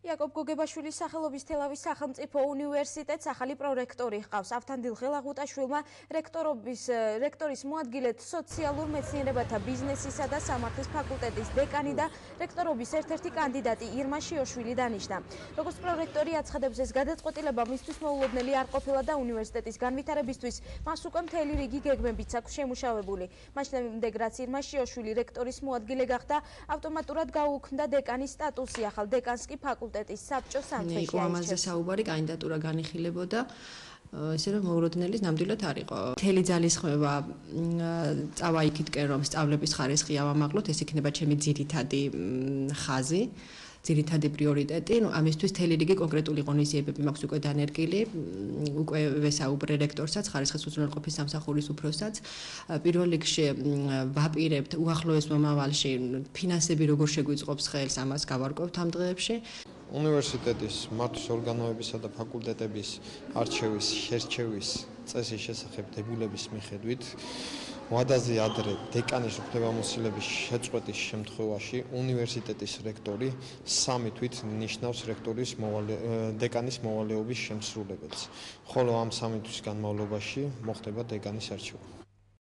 იაკობ გოგებაშვილის სახელობის თელავის სახელმწიფო უნივერსიტეტს ახალი პრორექტორი ჰყავს. ავთანდილ ღელაღუტაშვილმა რექტორის მოადგილედ სოციალურ მეცნიერებათა ბიზნესისა და სამართლის ფაკულტეტის დეკანი და რექტორობის ერთ-ერთი კანდიდატი ირმა შიოშვილი დანიშნა. როგორც პრორექტორი აცხადებს, ეს გადაწყვეტილება მისთვის მოულოდნელი არ ყოფილა და უნივერსიტეტის განვითარებისთვის მას უკვე მთელი რიგი გეგმებიც აქვს შემუშავებული. მას შემდეგ, რაც ირმა შიოშვილი რექტორის მოადგილე გახდა, ავტომატურად გაუქმდა დეკანის სტატუსი, ახალ დეკანს კი ფაკულტეტის საბჭოს სამთვეში იყო ამაზე საუბარი, კანდიდატურა განიხილებოდა, ესე რომ მოულოდნელი ნამდვილად არ იყო. მთელი ძალისხმევა წავა იქითკენ, რომ სწავლების ხარისხი ავამაღლოთ, ეს იქნება ჩემი ძირითადი ხაზი. ძირითადი პრიორიტეტი, ამისთვის მთელი რიგი კონკრეტული ღონისძიებები მაქვს უკვე დანერგილი, უკვე ვესაუბრე რექტორსაც, ხარისხის უზრუნველყოფის სამსახურის უფროსსაც. პირველ რიგში ვაპირებთ უახლოეს მომავალში ფინანსები როგორ შეგვიწყობს ხელს, ამას გავარკვევთ ამ დღეებში. უნივერსიტეტის მართვის ორგანოებისა და ფაკულტეტების არჩევის, შერჩევის წესის შესახებ დებულების მიხედვით ვადაზე ადრე დეკანის უფლებამოსილების შეწყვეტის შემთხვევაში უნივერსიტეტის რექტორი 3 თვით ნიშნავს დეკანის მოვალეობის შემსრულებელს, ხოლო ამ 3 თვის განმავლობაში მოხდება დეკანის არჩევა.